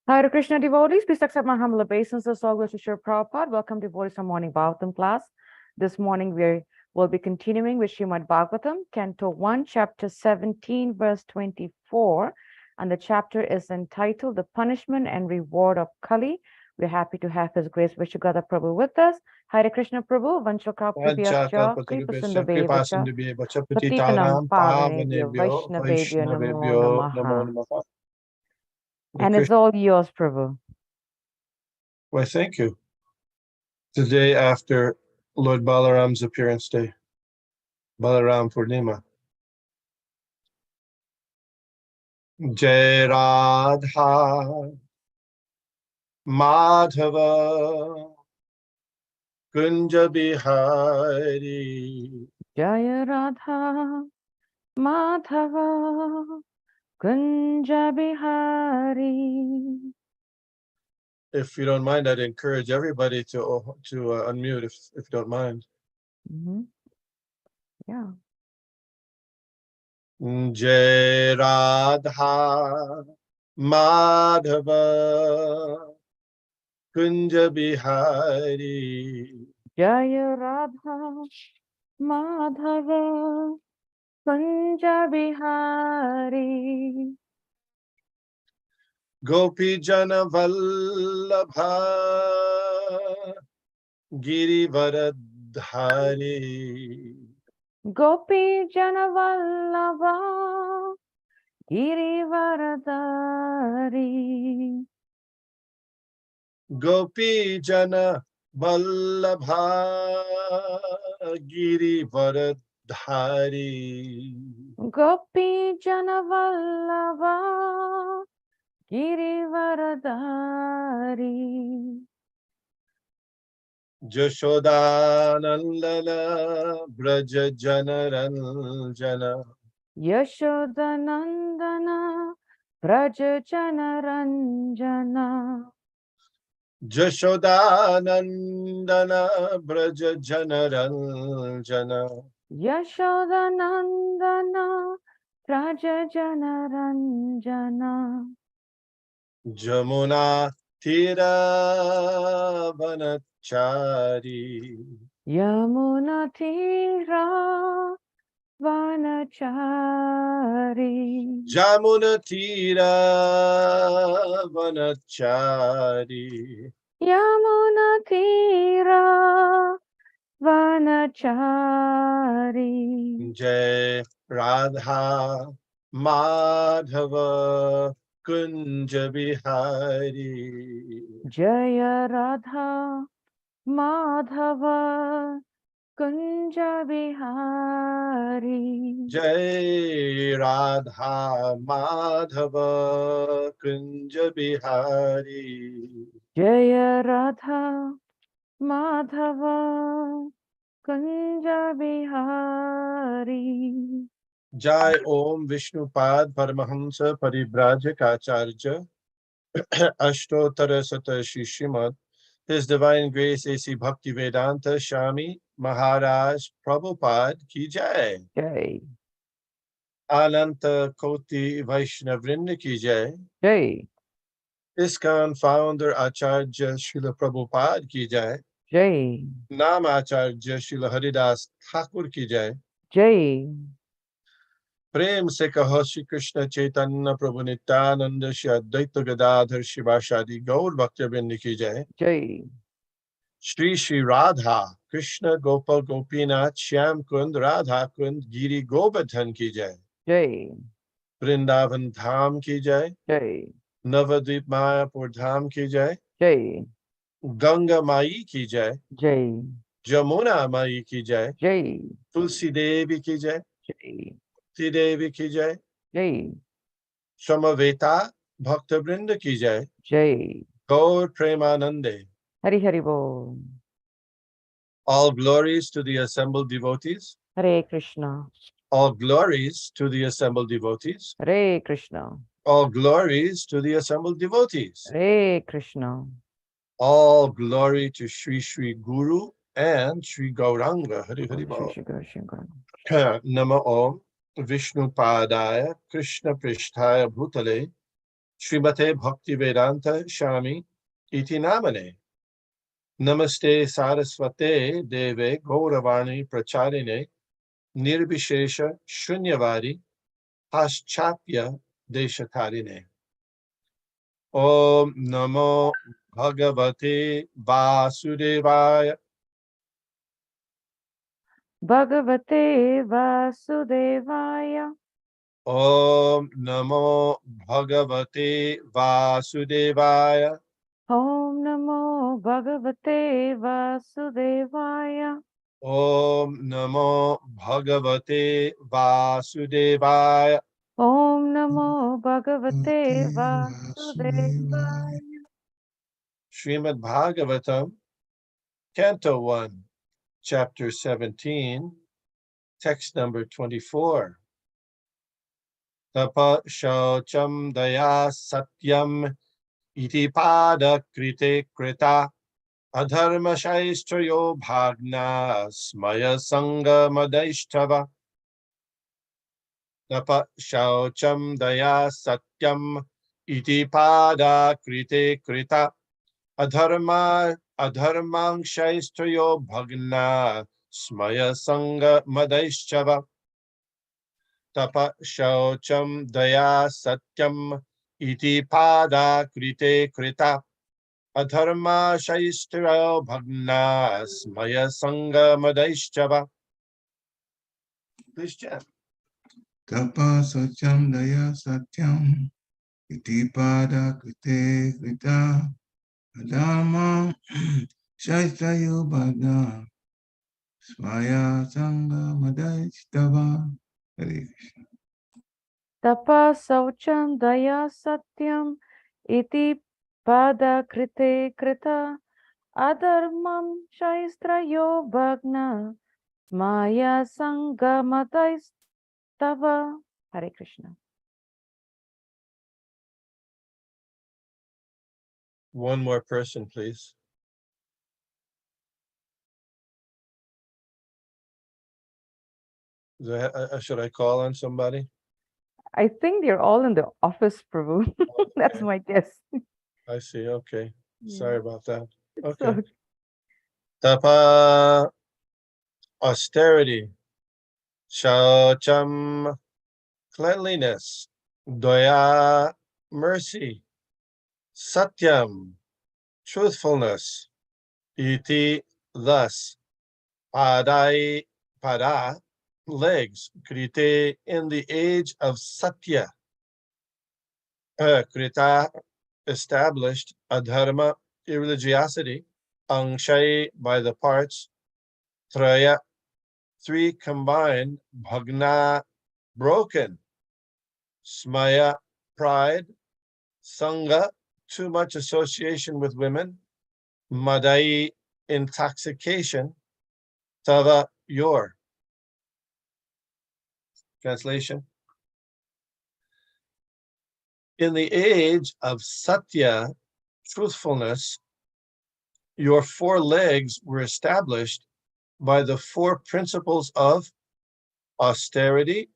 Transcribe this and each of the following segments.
Hare Krishna devotees, please accept my humble obeisances. All glories to Srila Prabhupada. Welcome devotees from morning Bhagavatam class. This morning we will be continuing with Srimad Bhagavatam, Canto 1, Chapter 17, verse 24. And the chapter is entitled The Punishment and Reward of Kali. We're happy to have His Grace Vishnugada Prabhu with us. Hare Krishna Prabhu, Vanchakaprubyascha, Kripasindubevacha, Patitanam Pavanebhyo, Vaishnavebhyo Namo Namaha. And it's all yours, Prabhu. Why, thank you. The day after Lord Balaram's appearance day, Balaram Purnima. Jai Radha Madhava Kunja Bihari. Jaya Radha Madhava Kunja Bihari. If you don't mind, I'd encourage everybody to unmute if you don't mind. Yeah. Jai Radha Madhava Kunja Bihari. Jaya Radha Madhava Kunja Bihari. Gopi Jana Vallabha Girivaradhari. Gopi Jana Vallabha Girivaradhari. Gopi Jana Vallabha Girivaradhari. Gopi Jana Vallabha Girivaradhari. Jashodanandana Braja Janaranjana. Yashodanandana Braja Janaranjana. Jashodanandana Braja Janaranjana. Yashodanandana Braja Janaranjana. Jamuna Tira Vanachari. Yamuna Tira Vanachari. Jamuna Tira Vanachari. Yamuna Tira Vanachari. Jai Radha Madhava Kunja Bihari. Jaya Radha Madhava Kunja Bihari. Jai Radha Madhava Kunja Bihari. Jaya Radha Madhava Kunja Bihari. Jai Om Vishnupad Paramahamsa Paribrajacharya Ashtotara Sata Shishimad. His Divine Grace A.C. Bhakti Vedanta Shami Maharaj Prabhupada Ki Jai. Jai. Ananta Koti Vaishnavrinda Ki Jai. Jai. ISKCON founder Acharya Srila Prabhupada Ki Jai. Jai. Nam Acharya Srila Haridas Thakur Ki Jai. Jai. प्रेम से कहो श्री कृष्ण चैतन्य प्रभु नित्यानंद श्री अद्वैत गदाधर शिवासादि गौर भक्तवृंद की जय. Jai. Shri Shri Radha Krishna Gopal Gopinath Shyam कुंद राधा कुंद गिरी गोवर्धन की जय. Jai. Vrindavan धाम की जय. Jai. नवद्वीप मायापुर धाम की जय. Jai. गंगा माई की जय. Jai. जमुना माई की जय. Jai. तुलसी देवी की जय. Jai. तुलसी देवी की जय. Jai. समवेता भक्तवृंद की जय. Jai. Gaur Premanande. Hari Hari Bol. All glories to the assembled devotees. Hare Krishna. All glories to the assembled devotees. Hare Krishna. All glories to the assembled devotees. Hare Krishna. All glory to Sri Sri Guru and Sri Gauranga. Hari Hari Bol. Nama Om Vishnu Padaya Krishna Prishtaya Bhutale Srimate Bhaktivedanta Swami iti namane. Namaste Saraswate Deve Gauravani Pracharine Nirbishesha Shunyavadi Paschapya Deshatarine. Om Namo Bhagavate Vasudevaya. Bhagavate Vasudevaya. Om Namo Bhagavate Vasudevaya. Om Namo Bhagavate Vasudevaya. Om Namo Bhagavate Vasudevaya. Om Namo Bhagavate Vasudevaya. Vasudevaya. Srimad Bhagavatam, Canto 1, Chapter 17, Text number 24. Tapa Shaucham Daya Satyam Iti Pada Krite Krita Adharma Shaistrayo Bhagna Smaya Sangha Madaishtava. Tapa Shaucham Daya Satyam Iti Pada Krite Krita Adharmang Shaistrayo Bhagna Smaya Sangha Madaishchava. Tapa Shaucham Daya Satyam Iti Pada Krite Krita Adharma Shaistrayo Bhagna Smaya Sangha Madaishchava. Please chant. Tapa Satyam Daya Satyam Iti Pada Krite Krita Adama Shaistayo Bhagna Smaya Sangha Madhaistava. Hare Krishna. Tapa Saucham Daya Satyam Iti Pada Krite Krita Adharmam Shaistrayo Bhagna Maya Sangamatais-tava. Hare Krishna. One more person, please. Should I call on somebody? I think they're all in the office, Prabhu. That's Okay. my guess. I see. Okay. Yeah. Sorry about that. It's Okay. Tapa austerity. Shaucham cleanliness. Daya mercy. Satyam truthfulness. Iti thus. Padai pada legs. Krite in the age of Satya. Krita established. Adharma irreligiosity. Angshay by the parts. Traya three combined. Bhagna broken. Smaya pride. Sangha too much association with women. Madai intoxication. Tava your. Translation. In the age of Satya, truthfulness, your four legs were established by the four principles of austerity,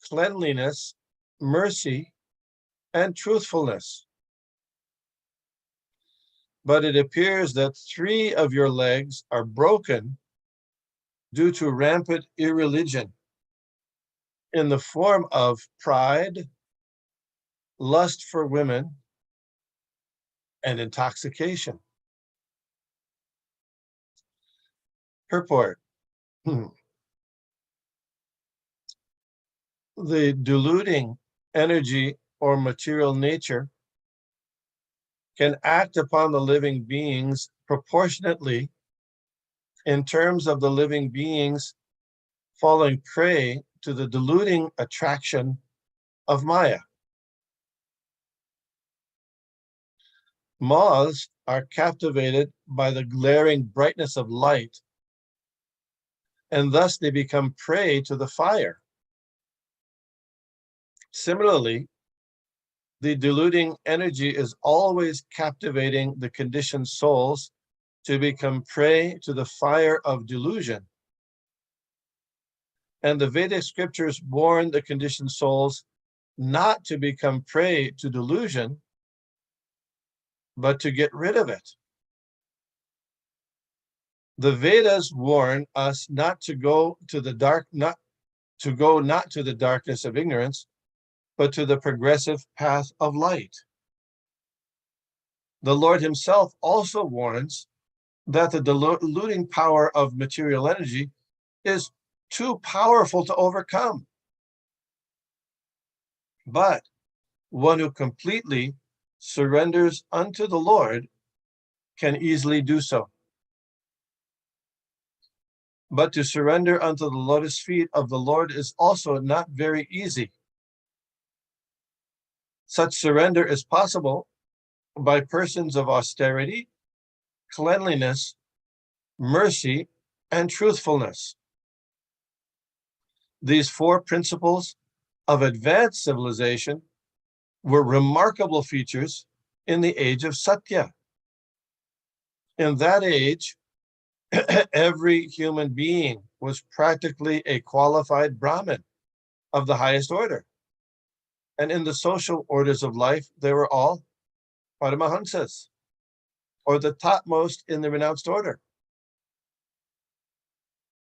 cleanliness, mercy, and truthfulness. But it appears that three of your legs are broken due to rampant irreligion in the form of pride, lust for women, and intoxication. Purport. The deluding energy or material nature can act upon the living beings proportionately in terms of the living beings falling prey to the deluding attraction of Maya. Moths are captivated by the glaring brightness of light, and thus they become prey to the fire. Similarly, the deluding energy is always captivating the conditioned souls to become prey to the fire of delusion. And the Vedic scriptures warn the conditioned souls not to become prey to delusion, but to get rid of it. The Vedas warn us not to go to the darkness of ignorance, but to the progressive path of light. The Lord himself also warns that the deluding power of material energy is too powerful to overcome. But one who completely surrenders unto the Lord can easily do so. But to surrender unto the lotus feet of the Lord is also not very easy. Such surrender is possible by persons of austerity, cleanliness, mercy, and truthfulness. These four principles of advanced civilization were remarkable features in the age of Satya. In that age, every human being was practically a qualified Brahmin of the highest order. And in the social orders of life, they were all Paramahansas, or the topmost in the renounced order.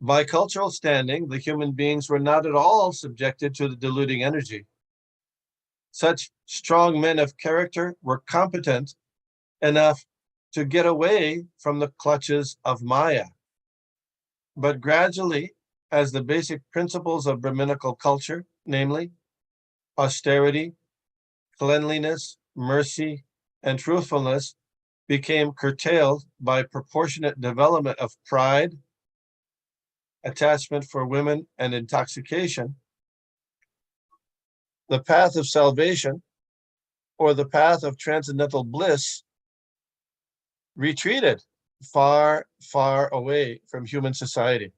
By cultural standing, the human beings were not at all subjected to the deluding energy. Such strong men of character were competent enough to get away from the clutches of Maya. But gradually, as the basic principles of Brahminical culture, namely austerity, cleanliness, mercy, and truthfulness, became curtailed by proportionate development of pride, attachment for women, and intoxication, the path of salvation, or the path of transcendental bliss, retreated far, far away from human society.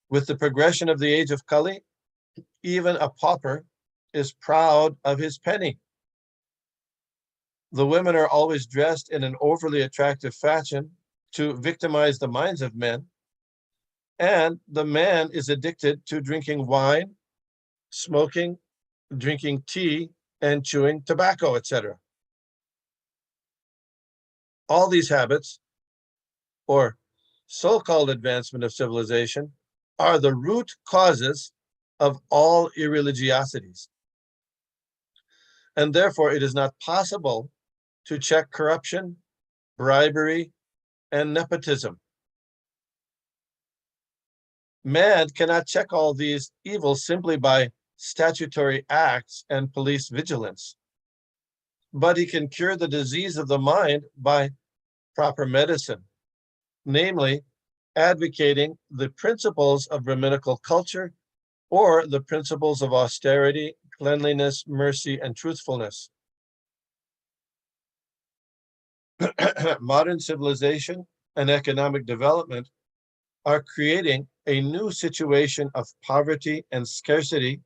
With the progression of the age of Kali, even a pauper is proud of his penny. The women are always dressed in an overly attractive fashion to victimize the minds of men, and the man is addicted to drinking wine, smoking, drinking tea, and chewing tobacco, etc. All these habits, or so-called advancement of civilization, are the root causes of all irreligiosities. And therefore, it is not possible to check corruption, bribery, and nepotism. Man cannot check all these evils simply by statutory acts and police vigilance, but he can cure the disease of the mind by proper medicine, namely advocating the principles of Brahminical culture or the principles of austerity, cleanliness, mercy, and truthfulness. Modern civilization and economic development are creating a new situation of poverty and scarcity,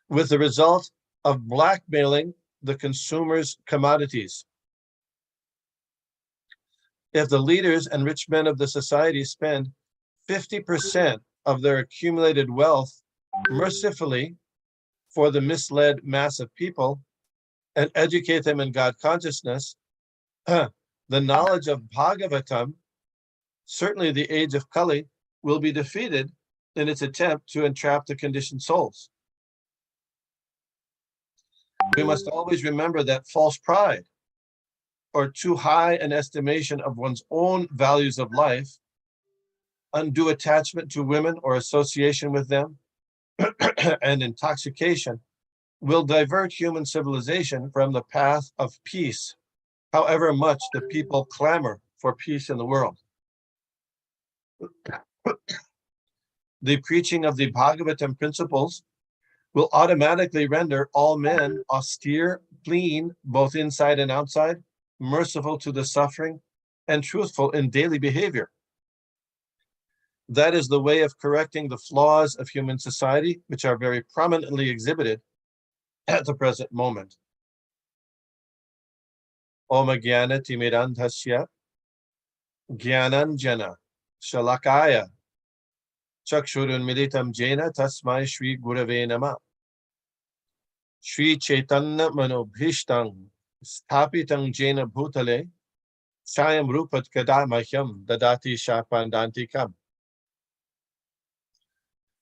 with the result of blackmailing the consumer's commodities. If the leaders and rich men of the society spend 50% of their accumulated wealth mercifully for the misled mass of people and educate them in God consciousness, the knowledge of Bhagavatam, certainly the age of Kali, will be defeated in its attempt to entrap the conditioned souls. We must always remember that false pride, or too high an estimation of one's own values of life, undue attachment to women or association with them, and intoxication will divert human civilization from the path of peace, however much the people clamor for peace in the world. The preaching of the Bhagavatam principles will automatically render all men austere, clean, both inside and outside, merciful to the suffering, and truthful in daily behavior. That is the way of correcting the flaws of human society, which are very prominently exhibited at the present moment. Om Jnana Timirandhasya Jnananjana Shalakaya Chakshurunmilitam jena tasmai Shri Gurave Nama. Shri Chaitanya Manobhishtam Sthapitam Jena Bhutale Sayam Rupat Kadamahyam Dadati Shapandantikam.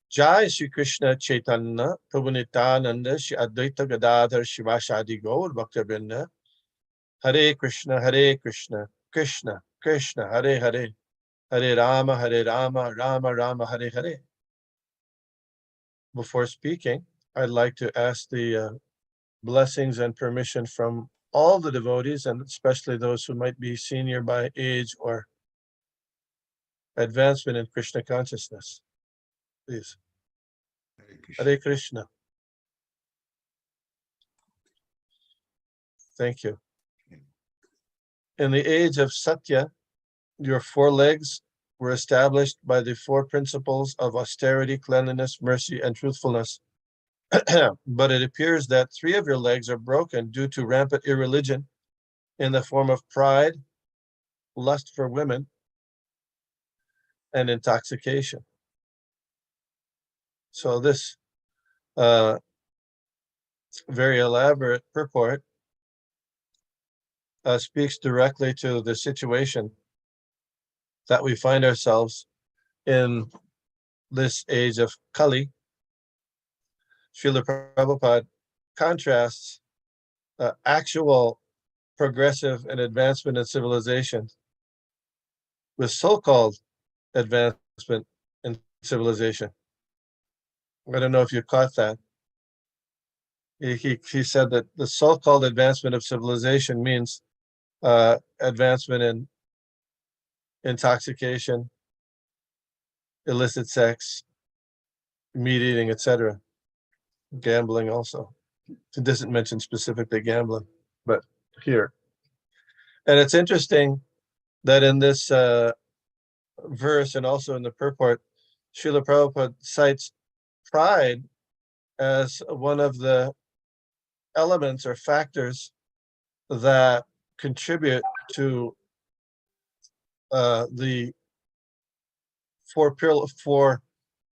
Jai Shri Krishna Chaitanya Prabhu Nityananda Shri Advaita Gadadhar Shivashadi Gaur Bhaktabinda. Hare Krishna, Krishna Krishna, Hare Hare, Hare Rama, Rama Rama, Hare Hare. Before speaking, I'd like to ask the blessings and permission from all the devotees, and especially those who might be senior by age or advancement in Krishna consciousness. Please. Hare Krishna. Thank you. In the age of Satya, your 4 legs were established by the 4 principles of austerity, cleanliness, mercy, and truthfulness. But it appears that 3 of your legs are broken due to rampant irreligion in the form of pride, lust for women, and intoxication. So this very elaborate purport speaks directly to the situation that we find ourselves in this age of Kali. Srila Prabhupada contrasts actual progressive and advancement in civilization with so-called advancement in civilization. I don't know if you caught that. He said that the so-called advancement of civilization means advancement in intoxication, illicit sex, meat eating, etc. Gambling also. It doesn't mention specifically gambling, but here. And it's interesting that in this verse and also in the purport, Srila Prabhupada cites pride as one of the elements or factors that contribute to the 4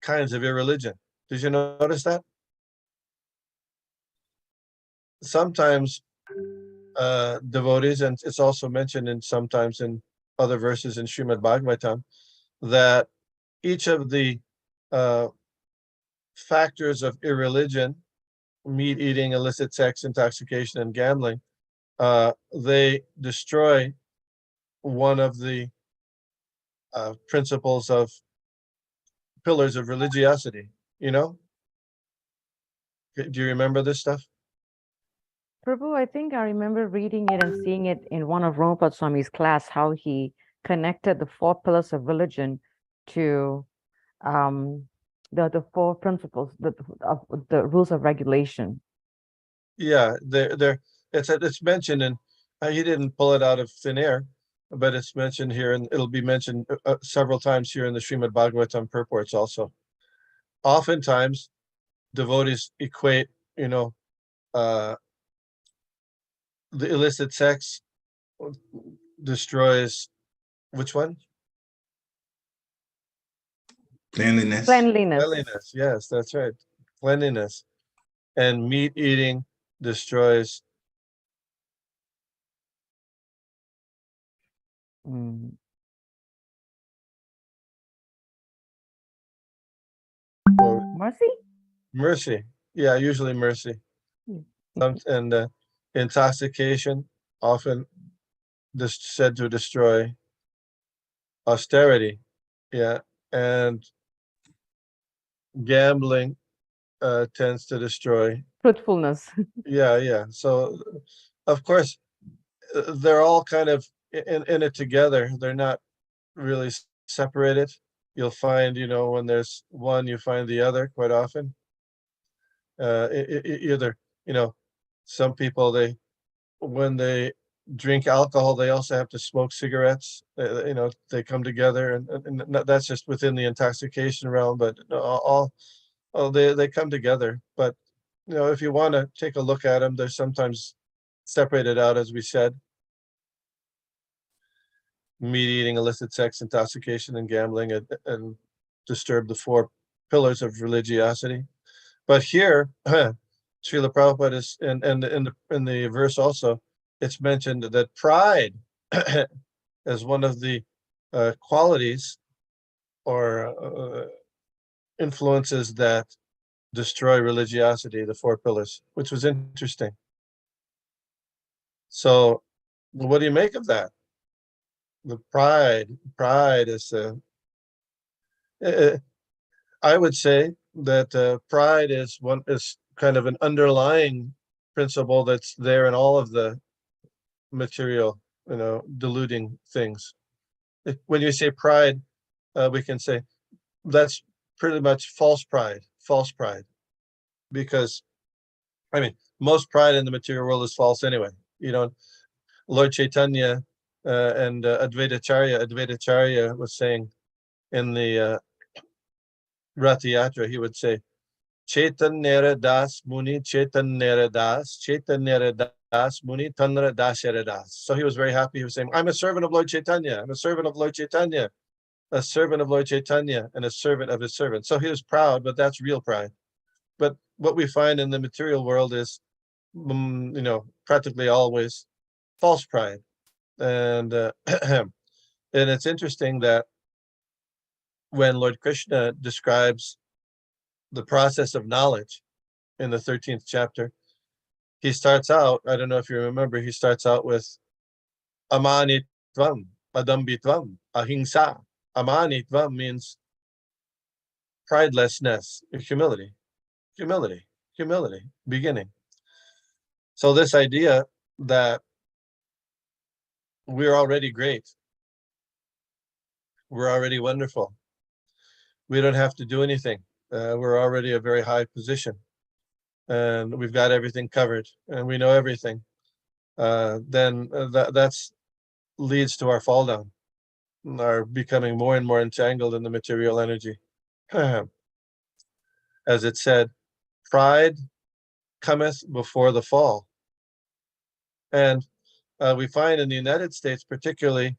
kinds of irreligion. Did you notice that? Sometimes devotees, and it's also mentioned sometimes in other verses in Srimad Bhagavatam, that each of the factors of irreligion, meat eating, illicit sex, intoxication, and gambling, they destroy one of the principles of pillars of religiosity, you know? Do you remember this stuff? Prabhu, I think I remember reading it and seeing it in one of Ramapad Swami's class, how he connected the 4 pillars of religion to the 4 principles, of the rules of regulation. Yeah, it's mentioned, and he didn't pull it out of thin air, but it's mentioned here, and it'll be mentioned several times here in the Srimad Bhagavatam purports also. Oftentimes, devotees equate, the illicit sex destroys which one? Cleanliness. Cleanliness, yes, that's right. Cleanliness. And meat eating destroys mercy. Mercy. Yeah, usually mercy. And intoxication, often said to destroy austerity. Yeah. And gambling tends to destroy Truthfulness. Yeah. So, of course, they're all kind of in it together. They're not really separated. You'll find, when there's one, you find the other quite often. Either, some people, when they drink alcohol, they also have to smoke cigarettes. They come together, and that's just within the intoxication realm, but they come together. But, if you want to take a look at them, they're sometimes separated out, as we said. Meat eating, illicit sex, intoxication, and gambling, and disturb the four pillars of religiosity. But here, Srila Prabhupada is, and in the verse also, it's mentioned that pride as one of the qualities or influences that destroy religiosity, the four pillars, which was interesting. So, what do you make of that? The pride is I would say that pride is kind of an underlying principle that's there in all of the material, deluding things. When you say pride, we can say that's pretty much false pride, because I mean, most pride in the material world is false anyway. Lord Chaitanya and Advaitacharya was saying in the Rath Yatra, he would say, Chaitanya Das Muni, Chaitanya Das, Chaitanya Das Muni, Tanra Dasera Das. So he was very happy. He was saying, I'm a servant of Lord Chaitanya. I'm a servant of Lord Chaitanya, a servant of Lord Chaitanya, and a servant of his servant. So he was proud, but that's real pride. But what we find in the material world is, practically always false pride. And and it's interesting that when Lord Krishna describes the process of knowledge in the 13th chapter, he starts out, I don't know if you remember, he starts out with amanitvam, adambitvam, ahimsa. Amanitvam means pridelessness, humility, beginning. So this idea that we're already great, we're already wonderful, we don't have to do anything, we're already a very high position, and we've got everything covered, and we know everything, then that's leads to our fall down, our becoming more and more entangled in the material energy. As it said, pride cometh before the fall. And we find in the United States, particularly,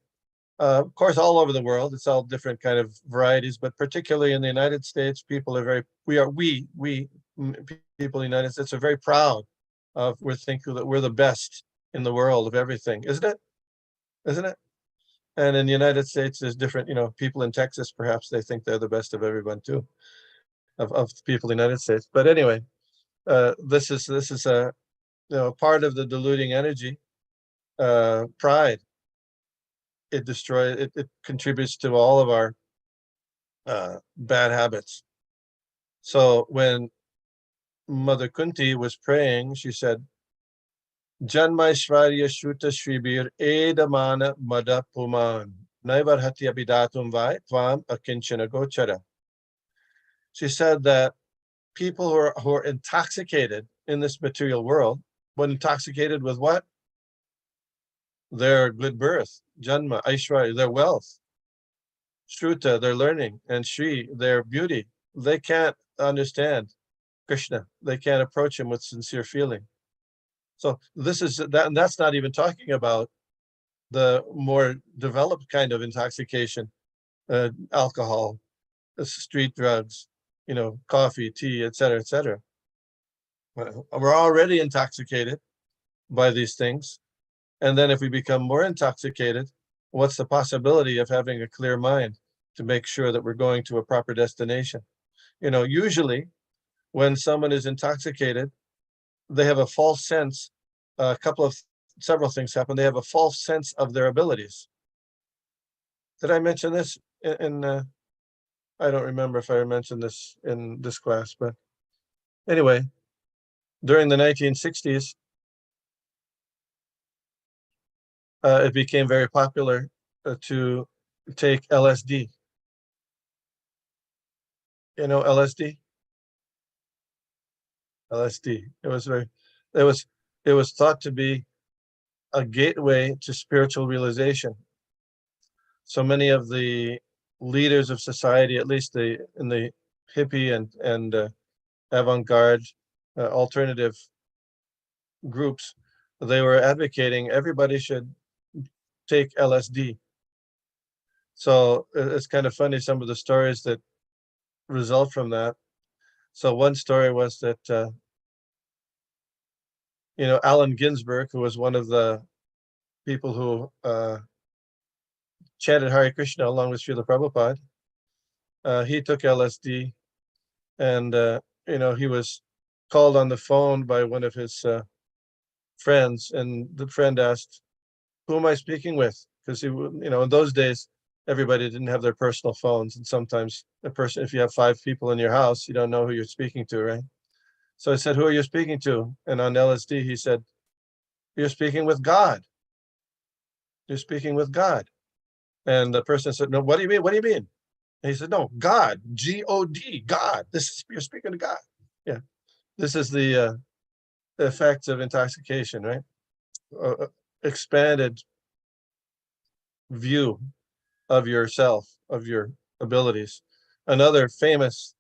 of course, all over the world, it's all different kind of varieties, but particularly in the United States, people are very, people in the United States are very proud of, we're thinking that we're the best in the world of everything, isn't it? Isn't it? And in the United States, there's different, people in Texas, perhaps they think they're the best of everyone too, of people in the United States. But anyway, this is a part of the diluting energy, pride. It destroys, it contributes to all of our bad habits. So when Mother Kunti was praying, she said, Janmaishvarya Shruta Shribir Edamana Mada Puman Naivar Hatya Bidatum Vai Tvam Akinchana Gochara. She said that people who are intoxicated in this material world, when intoxicated with what? Their good birth, Janma, Aishwarya, their wealth, Shruta, their learning, and Shri, their beauty. They can't understand Krishna. They can't approach him with sincere feeling. So this is that, and that's not even talking about the more developed kind of intoxication, alcohol, street drugs, coffee, tea, etc., etc. We're already intoxicated by these things. And then if we become more intoxicated, what's the possibility of having a clear mind to make sure that we're going to a proper destination? Usually when someone is intoxicated, they have a false sense, several things happen. They have a false sense of their abilities. Did I mention this in I don't remember if I mentioned this in this class, but anyway, during the 1960s, it became very popular to take LSD. LSD? LSD. It was thought to be a gateway to spiritual realization. So many of the leaders of society, at least in the hippie and avant-garde alternative groups, they were advocating everybody should take LSD. So it's kind of funny, some of the stories that result from that. So one story was that, Allen Ginsberg, who was one of the people who chanted Hare Krishna along with Srila Prabhupada, he took LSD, and he was called on the phone by one of his friends, and the friend asked, "Who am I speaking with?" Because in those days, everybody didn't have their personal phones, and sometimes if you have 5 people in your house, you don't know who you're speaking to, right? So I said, "Who are you speaking to?" And on LSD, he said, "You're speaking with God. You're speaking with God." And the person said, "No, what do you mean? What do you mean?" And he said, "No, God, G-O-D, God. You're speaking to God." Yeah, this is the effects of intoxication, right? Expanded view of yourself, of your abilities. Another famous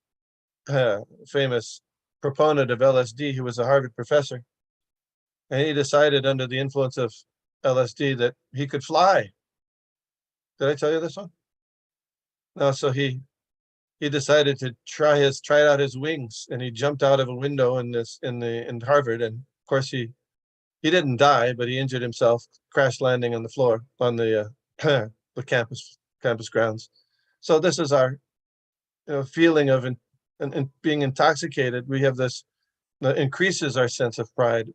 proponent of LSD, who was a Harvard professor, and he decided under the influence of LSD that he could fly. Did I tell you this one? No. So he decided to try out his wings, and he jumped out of a window in Harvard, and of course he didn't die, but he injured himself, crash landing on the floor on the the campus grounds. So this is our feeling of being intoxicated. We have this that increases our sense of pride.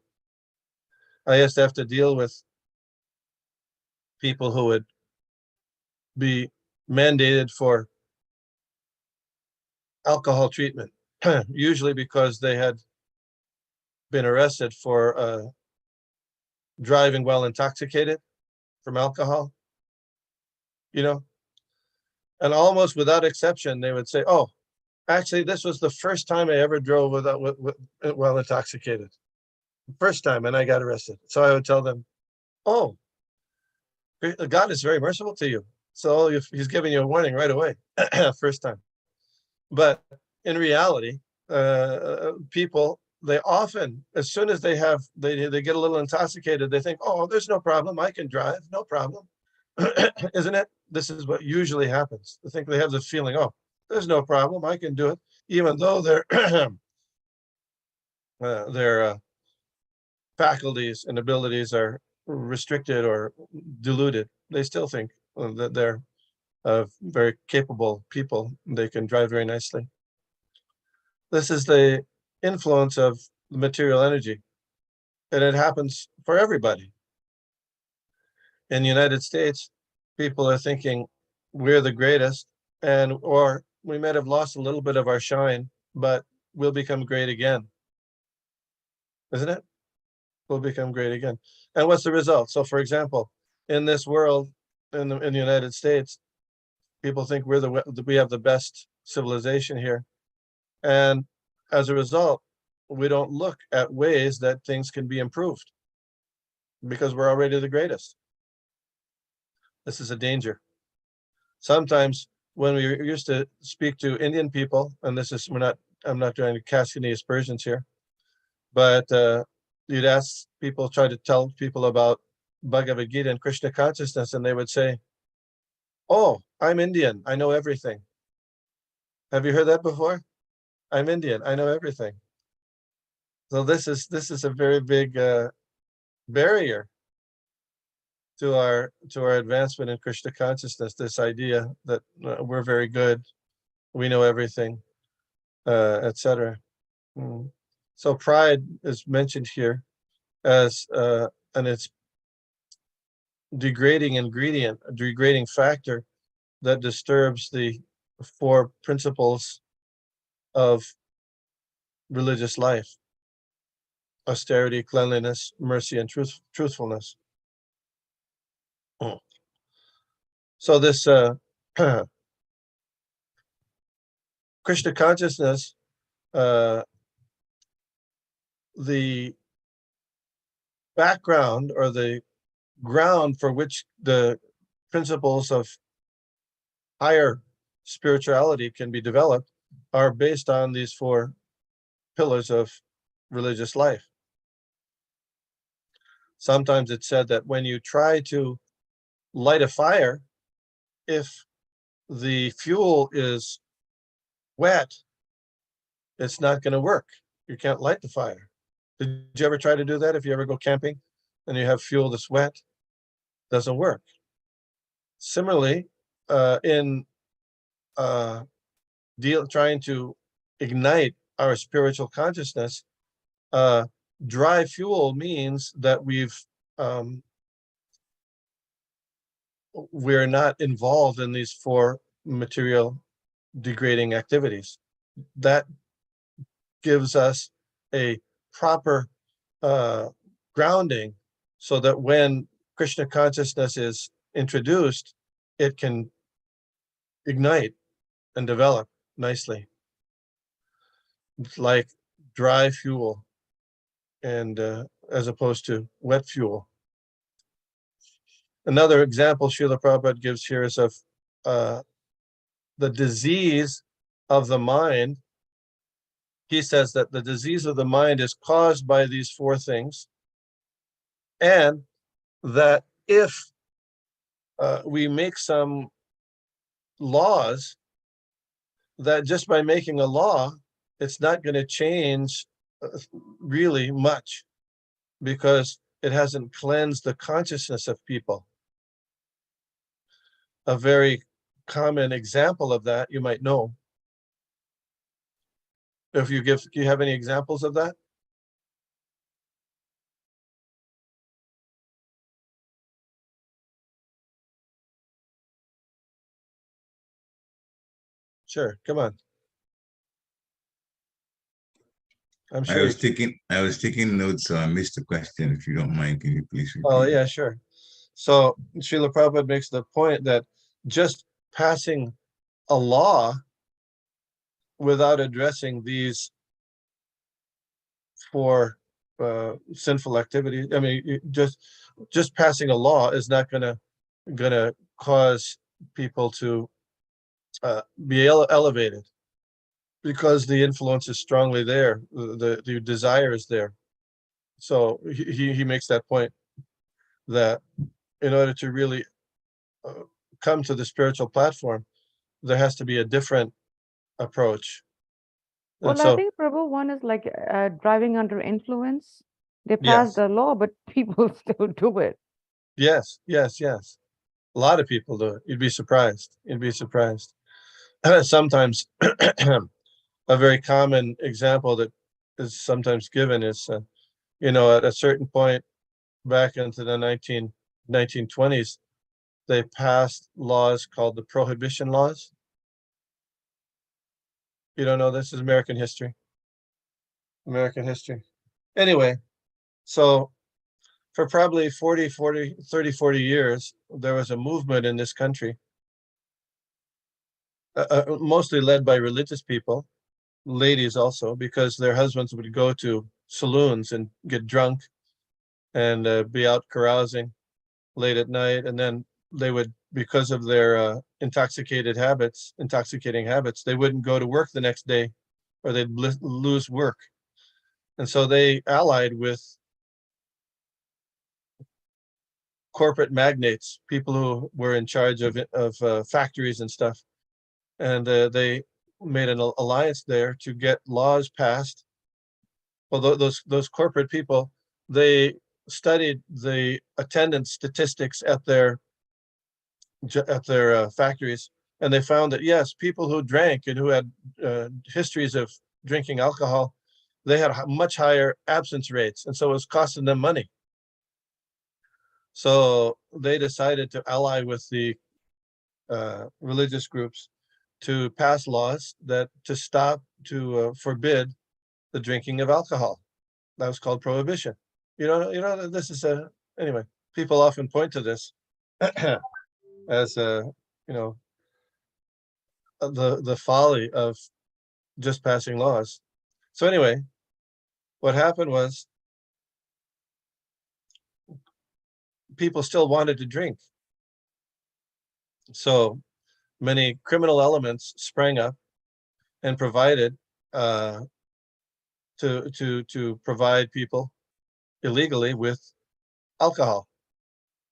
I used to have to deal with people who would be mandated for alcohol treatment, usually because they had been arrested for driving while intoxicated from alcohol, and almost without exception, they would say, "Oh, actually, this was the first time I ever drove while intoxicated. First time, and I got arrested." So I would tell them, "Oh, God is very merciful to you. So he's giving you a warning right away, first time." But in reality, people, they often, as soon as they get a little intoxicated, they think, "Oh, there's no problem. I can drive, no problem." Isn't it? This is what usually happens. They think they have this feeling, "Oh, there's no problem. I can do it," even though their faculties and abilities are restricted or diluted. They still think that they're very capable people. They can drive very nicely. This is the influence of material energy, and it happens for everybody. In the United States, people are thinking we're the greatest, or we might have lost a little bit of our shine, but we'll become great again. Isn't it? We'll become great again. And what's the result? So, for example, in this world, in the United States, people think we have the best civilization here, and as a result, we don't look at ways that things can be improved because we're already the greatest. This is a danger. Sometimes when we used to speak to Indian people, and I'm not trying to cast any aspersions here, but you'd try to tell people about Bhagavad Gita and Krishna consciousness, and they would say, "Oh, I'm Indian. I know everything." Have you heard that before? "I'm Indian. I know everything." So this is a very big barrier to our advancement in Krishna consciousness. This idea that we're very good, we know everything, etc. So pride is mentioned here as and its degrading factor that disturbs the 4 principles of religious life: austerity, cleanliness, mercy, and truthfulness. So this Krishna consciousness, the background or the ground for which the principles of higher spirituality can be developed, are based on these 4 pillars of religious life. Sometimes it's said that when you try to light a fire, if the fuel is wet, it's not going to work. You can't light the fire. Did you ever try to do that? If you ever go camping and you have fuel that's wet, doesn't work. Similarly, in trying to ignite our spiritual consciousness, dry fuel means that we're not involved in these four material degrading activities. That gives us a proper grounding, so that when Krishna consciousness is introduced, it can ignite and develop nicely. It's like dry fuel, and as opposed to wet fuel. Another example Srila Prabhupada gives here is of the disease of the mind. He says that the disease of the mind is caused by these four things, and that if we make some laws, that just by making a law, it's not going to change really much, because it hasn't cleansed the consciousness of people. A very common example of that, you might know. If you do you have any examples of that? Sure, come on. I'm I sure. was taking notes, so I missed the question. If you don't mind, can you please repeat? Oh yeah, sure. So Srila Prabhupada makes the point that just passing a law without addressing these four sinful activities, I mean, just passing a law is not gonna cause people to be elevated, because the influence is strongly there, the desire is there. So he makes that point, that in order to really come to the spiritual platform, there has to be a different approach. And Well, I so, think, Prabhu, one is like driving under influence. They pass yes, the law, but people still do it. yes. A lot of people do it. You'd be surprised. Sometimes a very common example that is sometimes given is, at a certain point back into the 1920s, they passed laws called the prohibition laws. You don't know, this is American history. Anyway, so for probably 30, 40 years, there was a movement in this country, mostly led by religious people, ladies also, because their husbands would go to saloons and get drunk and be out carousing late at night, and then they would, because of their intoxicating habits, they wouldn't go to work the next day, or they'd lose work. And so they allied with corporate magnates, people who were in charge of factories and stuff, and they made an alliance there to get laws passed. Well, those corporate people, they studied the attendance statistics at their factories, and they found that yes, people who drank and who had histories of drinking alcohol, they had much higher absence rates, and so it was costing them money. So they decided to ally with the religious groups to pass laws to forbid the drinking of alcohol. That was called prohibition. This is anyway. People often point to this as the folly of just passing laws. So anyway, what happened was people still wanted to drink. So many criminal elements sprang up and provided to provide people illegally with alcohol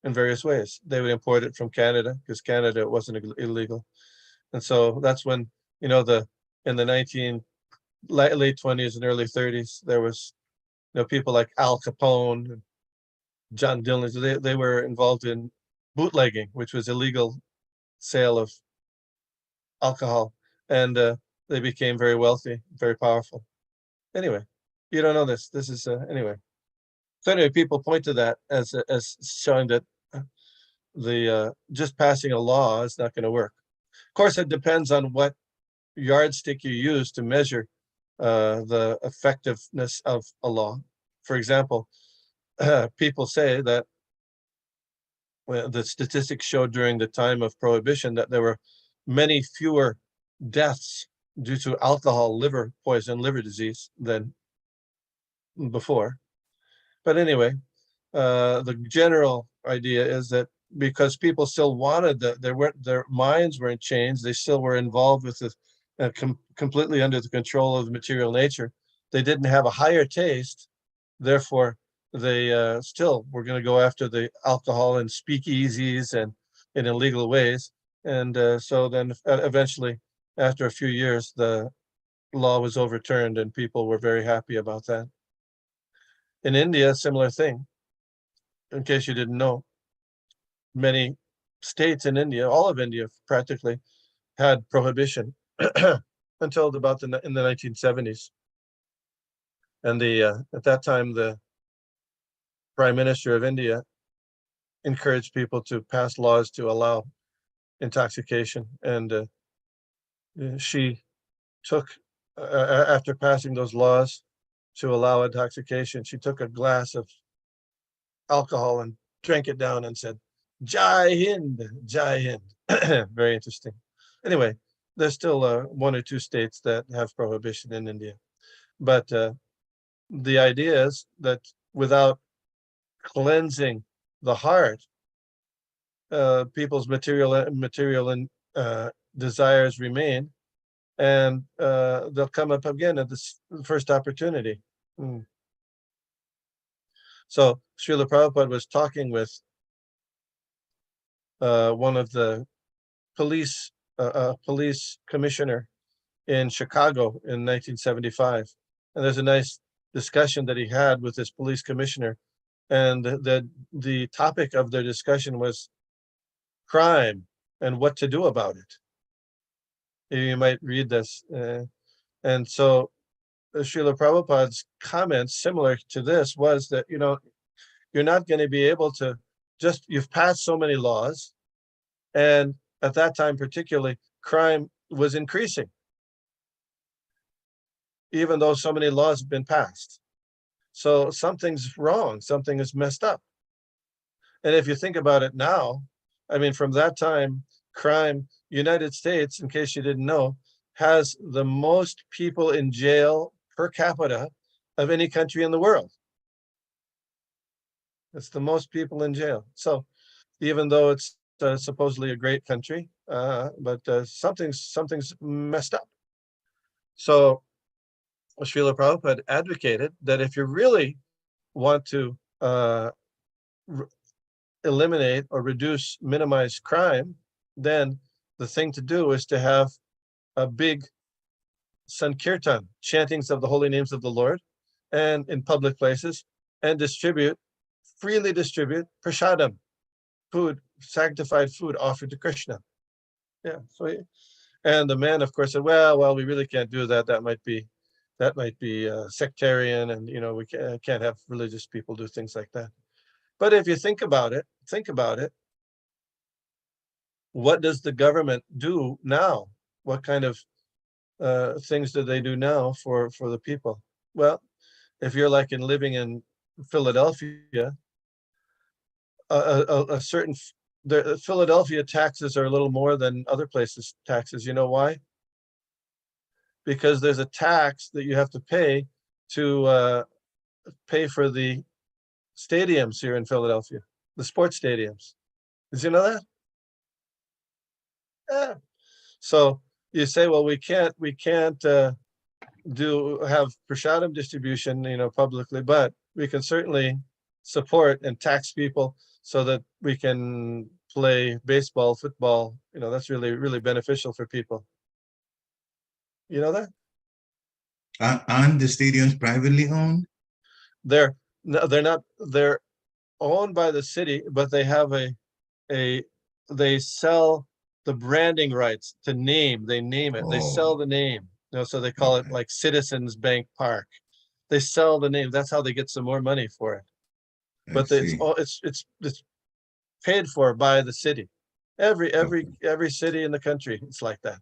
in various ways. They would import it from Canada, because Canada, it wasn't illegal. And so that's when, the in the late 20s and early 30s. There was, people like Al Capone and John Dillon. They were involved in bootlegging, which was illegal sale of alcohol, and they became very wealthy, very powerful. Anyway, you don't know this. This is anyway. So anyway, people point to that as showing that the just passing a law is not going to work. Of course, it depends on what yardstick you use to measure the effectiveness of a law. For example, people say that the statistics showed during the time of prohibition that there were many fewer deaths due to alcohol, liver poison, liver disease than before. But anyway, the general idea is that because people still wanted that, their minds weren't changed, they still were involved with this, completely under the control of material nature. They didn't have a higher taste, therefore they still were going to go after the alcohol and speakeasies and in illegal ways. And so then eventually, after a few years, the law was overturned and people were very happy about that. In India, similar thing. In case you didn't know, many states in India, all of India practically, had prohibition until about in the 1970s. And at that time, the Prime Minister of India encouraged people to pass laws to allow intoxication. And she took, after passing those laws to allow intoxication, she took a glass of alcohol and drank it down and said, "Jai Hind, Jai Hind." Very interesting. Anyway, there's still one or two states that have prohibition in India. But the idea is that without cleansing the heart, people's material and desires remain, and they'll come up again at this first opportunity. So Srila Prabhupada was talking with one of the police commissioner in Chicago in 1975. And there's a nice discussion that he had with this police commissioner. And the topic of their discussion was crime and what to do about it. You might read this. And so Srila Prabhupada's comments similar to this was that, you're not going to be able to you've passed so many laws. And at that time, particularly, crime was increasing, even though so many laws have been passed. So something's wrong, something is messed up. And if you think about it now, I mean, from that time, crime, United States, in case you didn't know, has the most people in jail per capita of any country in the world. It's the most people in jail. So even though it's supposedly a great country, but something's messed up. So Srila Prabhupada advocated that if you really want to eliminate or minimize crime, then the thing to do is to have a big sankirtan, chantings of the holy names of the Lord, and in public places, and freely distribute prasadam, food, sanctified food offered to Krishna. Yeah. And the man, of course, said, "Well, we really can't do that. That might be sectarian, and we can't have religious people do things like that." But if you think about it, what does the government do now? What kind of things do they do now for the people? Well, if you're living in Philadelphia, a certain the Philadelphia taxes are a little more than other places taxes. You know why? Because there's a tax that you have to pay to pay for the stadiums here in Philadelphia, the sports stadiums. Did you know that? Yeah. So you say, well, we can't have prasadam distribution, publicly, but we can certainly support and tax people so that we can play baseball, football. That's really, really beneficial for people. You know that? Aren't the stadiums privately owned? They're no, they're not. They're owned by the city, but they have a they sell the branding rights to name. They name it. They Oh, sell the name. So they call it okay. like Citizens Bank Park. They sell the name. That's how they get some more money for it. I But it's see. all it's paid for by the city. Every every Okay. every city in the country, it's like that.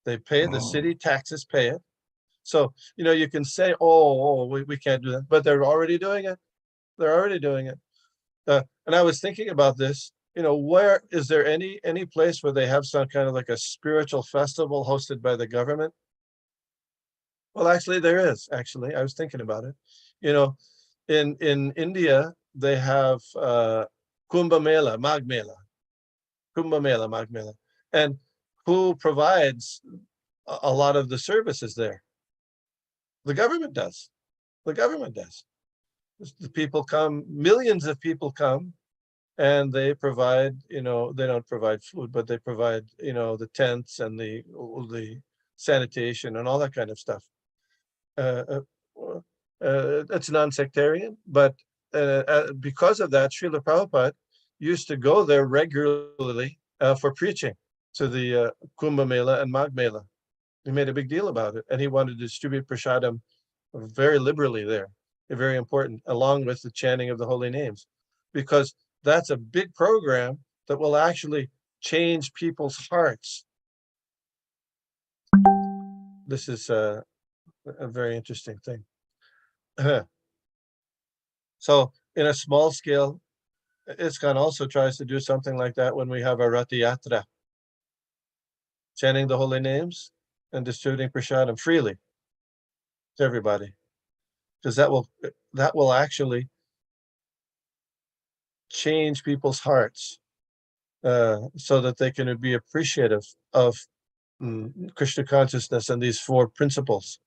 They pay the Oh, city taxes, pay it. So you can say, oh, we can't do that, but they're already doing it. They're already doing it. And I was thinking about this. Where is there any place where they have some kind of like a spiritual festival hosted by the government? Well, actually, there is. Actually, I was thinking about it. You know, in India, they have Kumbh Mela, Magh Mela, Kumbh Mela, Magh Mela, and who provides a lot of the services there? The government does. The government does. The people come, millions of people come, and they provide, they don't provide food, but they provide, the tents and the sanitation and all that kind of stuff. Uh, uh, it's non-sectarian, but because of that, Srila Prabhupada used to go there regularly for preaching to the Kumbh Mela and Magh Mela. He made a big deal about it, and he wanted to distribute prasadam very liberally there. Very important, along with the chanting of the holy names, because that's a big program that will actually change people's hearts. This is a very interesting thing. So, in a small scale, ISKCON also tries to do something like that when we have our Ratha Yatra, chanting the holy names and distributing prasadam freely to everybody, because that will actually change people's hearts so that they can be appreciative of Krishna consciousness and these four principles.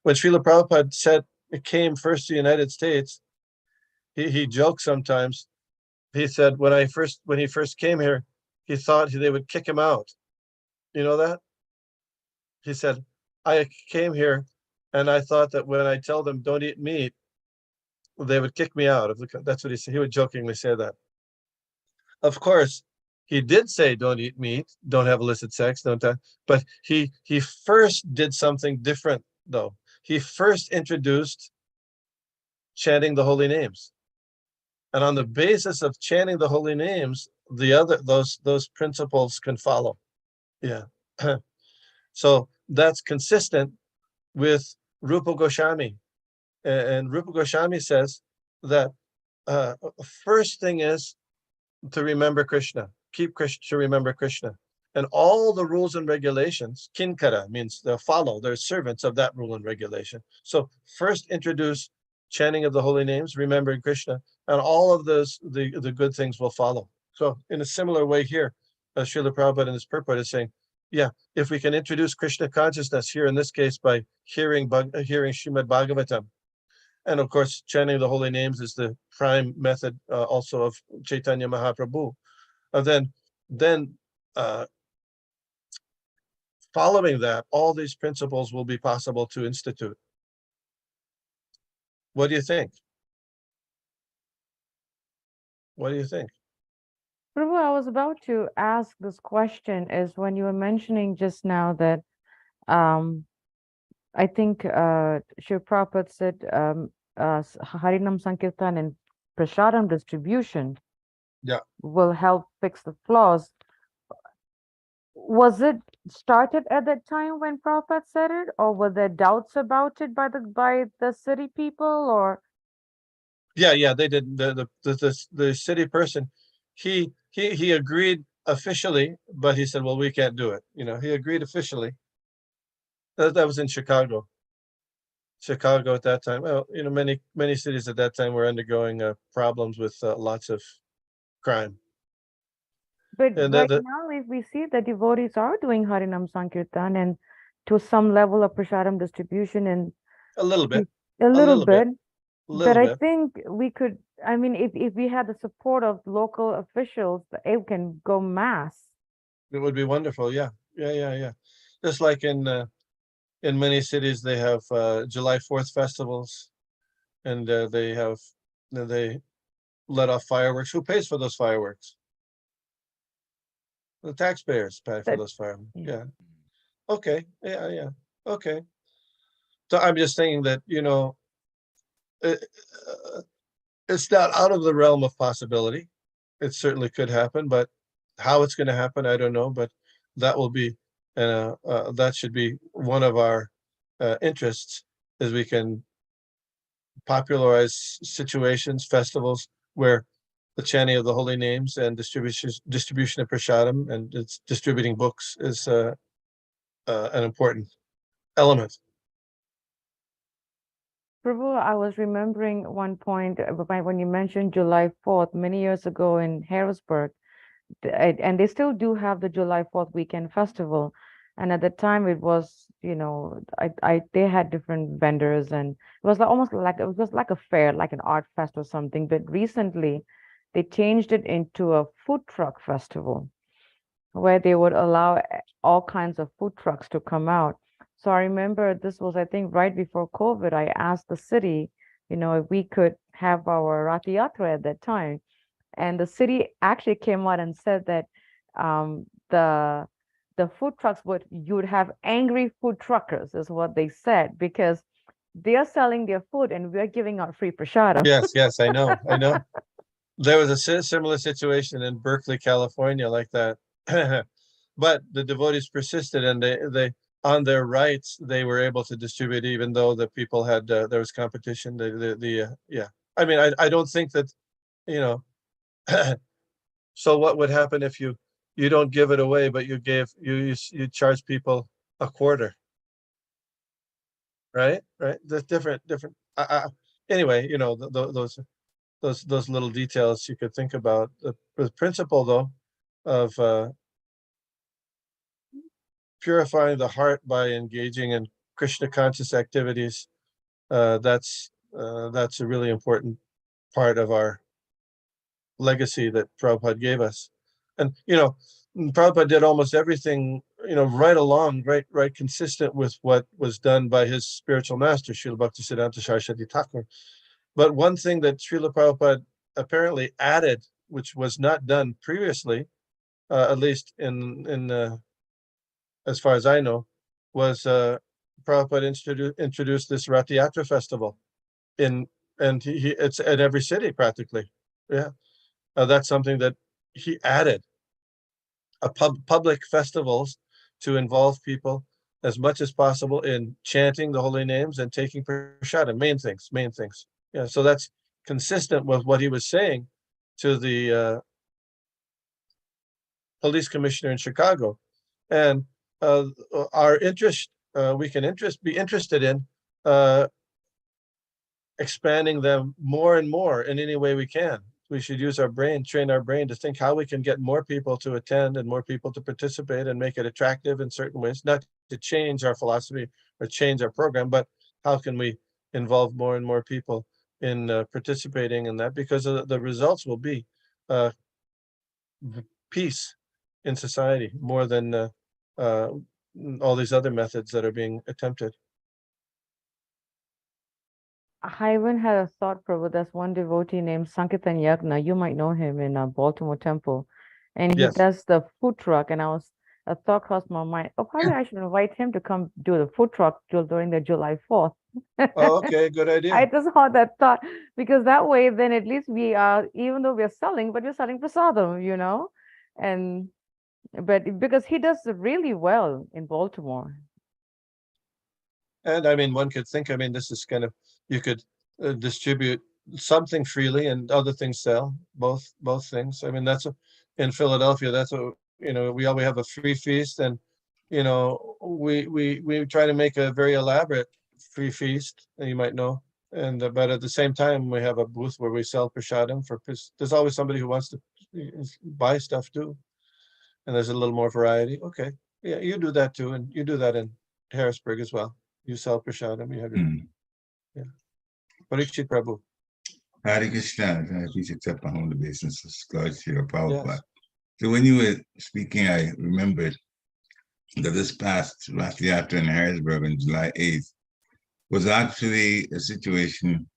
When Srila Prabhupada said it came first to the United States, he joked sometimes. He said when he first came here, he thought they would kick him out. You know that? He said, I came here and I thought that when I tell them don't eat meat, they would kick me out. That's what he said. He would jokingly say that. Of course, he did say don't eat meat, don't have illicit sex, don't. But he first did something different though. He first introduced chanting the holy names, and on the basis of chanting the holy names, the other those principles can follow. Yeah. So that's consistent with Rupa Goswami, and Rupa Goswami says that first thing is to remember Krishna, keep Krishna, to remember Krishna. And all the rules and regulations, kinkara means they'll follow, they're servants of that rule and regulation. So first introduce chanting of the holy names, remembering Krishna, and all of the good things will follow. So in a similar way here, Srila Prabhupada in his purport is saying, yeah, if we can introduce Krishna consciousness here in this case by hearing Srimad Bhagavatam, and of course, chanting the holy names is the prime method also of Chaitanya Mahaprabhu. Then uh, following that, all these principles will be possible to institute. What do you think? What do you think? Prabhu, I was about to ask this question is when you were mentioning just now that I think Shiv Prabhupada said Harinam Sankirtan and Prasadam distribution Yeah, will help fix the flaws. Was it started at that time when Prabhupada said it, or were there doubts about it by the city people, or yeah. They did. The city person, he agreed officially, but he said, "Well, we can't do it." He agreed officially. That was in Chicago. Chicago at that time. Well, many cities at that time were undergoing problems with lots of crime. but And right now if we see the devotees are doing Harinam Sankirtan and to some level of Prasadam distribution and a little bit, a a little little bit, bit, a but little I bit. think we could, I mean, if we had the support of local officials, it can go mass. It would be wonderful. Yeah. Just like in in many cities they have July 4th festivals, and they let off fireworks. Who pays for those fireworks? The taxpayers pay for That, those fireworks. yeah. Yeah. Okay. Yeah. Okay. So I'm just saying that, it, it's not out of the realm of possibility. It certainly could happen, but how it's going to happen, I don't know. But that will be, that should be one of our interests, is we can popularize situations, festivals where the chanting of the holy names and distribution of prasadam and it's distributing books is an important element. Prabhu, I was remembering one point when you mentioned July 4th many years ago in Harrisburg, and they still do have the July 4th weekend festival. And at the time it was, they had different vendors, and it was like a fair, like an art fest or something. But recently they changed it into a food truck festival where they would allow all kinds of food trucks to come out. So I remember this was, I think, right before COVID. I asked the city, if we could have our Rath Yatra at that time. And the city actually came out and said that um, the the food trucks you would have angry food truckers, is what they said, because they're selling their food and we're giving out free prashadam. Yes, I know. There was a similar situation in Berkeley, California, like that. But the devotees persisted, and they on their rights they were able to distribute, even though the people had there was competition. Yeah. I mean, I don't think that, you know. So what would happen if you don't give it away, but you charge people a quarter, right? Right. That's different. Anyway, those little details you could think about. The principle, though, of purifying the heart by engaging in Krishna conscious activities, that's a really important part of our legacy that Prabhupada gave us. And Prabhupada did almost everything, right along, right consistent with what was done by his spiritual master, Srila Bhaktisiddhanta Saraswati Thakur. But one thing that Srila Prabhupada apparently added, which was not done previously, at least in as far as I know, was Prabhupada introduced this Rath Yatra festival and it's at every city practically. Yeah, that's something that he added, public festivals to involve people as much as possible in chanting the holy names and taking prasadam. Main things. Yeah, so that's consistent with what he was saying to the police commissioner in Chicago, and our interest, we can be interested in expanding them more and more in any way we can. We should use our brain, train our brain to think how we can get more people to attend and more people to participate and make it attractive in certain ways, not to change our philosophy or change our program, but how can we involve more and more people in participating in that, because the results will be peace in society more than all these other methods that are being attempted. I even had a thought, Prabhu. There's one devotee named Sankirtan Yagna. You might know him in Baltimore Temple. And he Yes. does the food truck. And a thought crossed my mind, probably I should invite him to come do the food truck during the July 4th. Oh, okay, good idea. I just had that thought, because that way, then at least we are, even though we're selling, but we're selling prasadam, and but because he does really well in Baltimore. And I mean, one could think, this is kind of, you could distribute something freely and other things sell, both things. That's in Philadelphia, that's what, we always have a free feast, and, we try to make a very elaborate free feast, you might know. And, but at the same time, we have a booth where we sell prasadam there's always somebody who wants to buy stuff too. And there's a little more variety. Okay. Yeah, you do that too. And you do that in Harrisburg as well. You sell prasadam, you have your, yeah. Parikshit Prabhu. Hare Krishna, please accept my humble obeisances, God, Srila Prabhupada. So when you were speaking, I remembered that this past Rath Yatra in Harrisburg on July 8th was actually a situation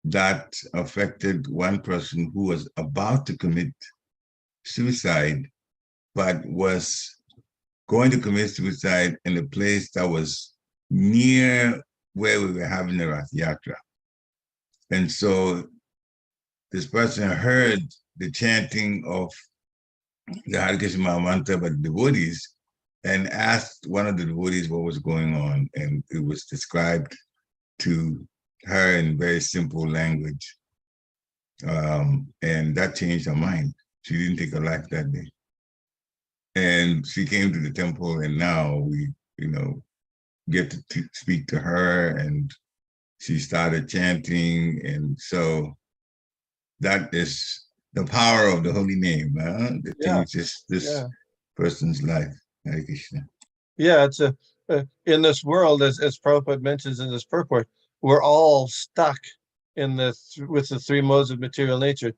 that affected one person who was about to commit suicide, but was going to commit suicide in a place that was near where we were having the Rath Yatra. And so this person heard the chanting of the Hare Krishna mantra by the devotees and asked one of the devotees what was going on. And it was described to her in very simple language. And that changed her mind. She didn't take her life that day. And she came to the temple, and now we, get to speak to her, and she started chanting. And so that is the power of the holy name that changes this person's life. Hare Krishna. Yeah, it's in this world, as Prabhupada mentions in this purport, we're all stuck in with the three modes of material nature.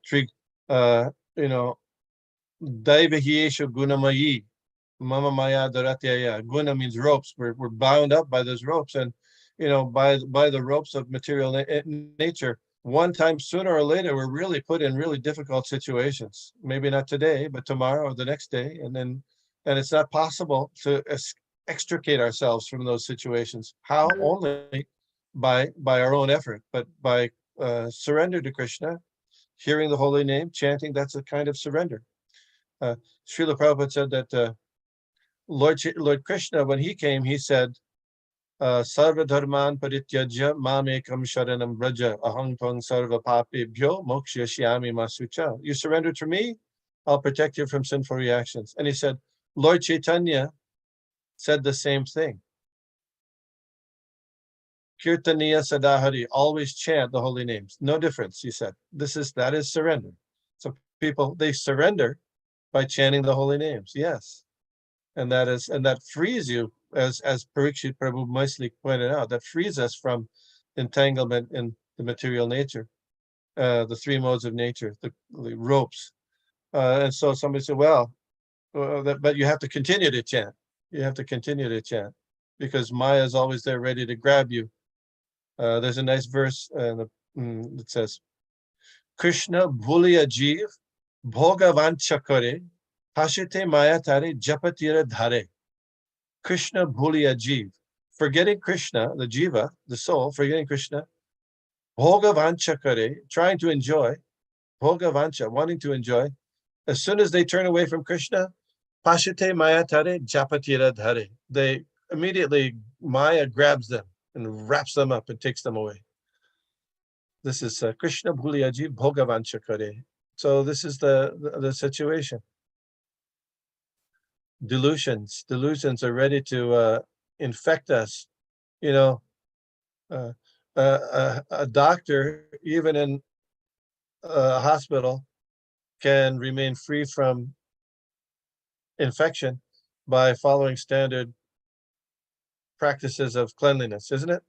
Daivahiyesha gunamayi, mama maya daratyaya. Guna means ropes. We're bound up by those ropes, and by the ropes of material nature. One time sooner or later, we're really put in really difficult situations. Maybe not today, but tomorrow or the next day, and it's not possible to extricate ourselves from those situations. How? Only by our own effort, but by surrender to Krishna, hearing the holy name, chanting. That's a kind of surrender. Srila Prabhupada said that Lord Krishna, when he came, he said, Sarva dharman parityajya mamekam sharanam braja ahang tvang sarva papebhyo mokshyashyami masucha. You surrender to me, I'll protect you from sinful reactions. And he said, Lord Chaitanya said the same thing. Kirtaniya sadahari, always chant the holy names. No difference, he said. That is surrender. So people, they surrender by chanting the holy names. Yes. And that frees you, as Parikshit Prabhu nicely pointed out, that frees us from entanglement in the material nature, the three modes of nature, the ropes. And so somebody said, but you have to continue to chant. You have to continue to chant because Maya is always there ready to grab you. There's a nice verse that says, Krishna bhuliya jeev bhogavancha kare hashite maya tare japatira dhare. Krishna bhuliya jeev. Forgetting Krishna, the jiva, the soul, forgetting Krishna, bhogavancha kare, trying to enjoy, bhogavancha, wanting to enjoy. As soon as they turn away from Krishna, pashite maya tare japatira dhare. They immediately, Maya grabs them and wraps them up and takes them away. This is Krishna bhuliyaji bhogavancha kare. So this is the situation. Delusions are ready to infect us. A doctor, even in a hospital, can remain free from infection by following standard practices of cleanliness, isn't it?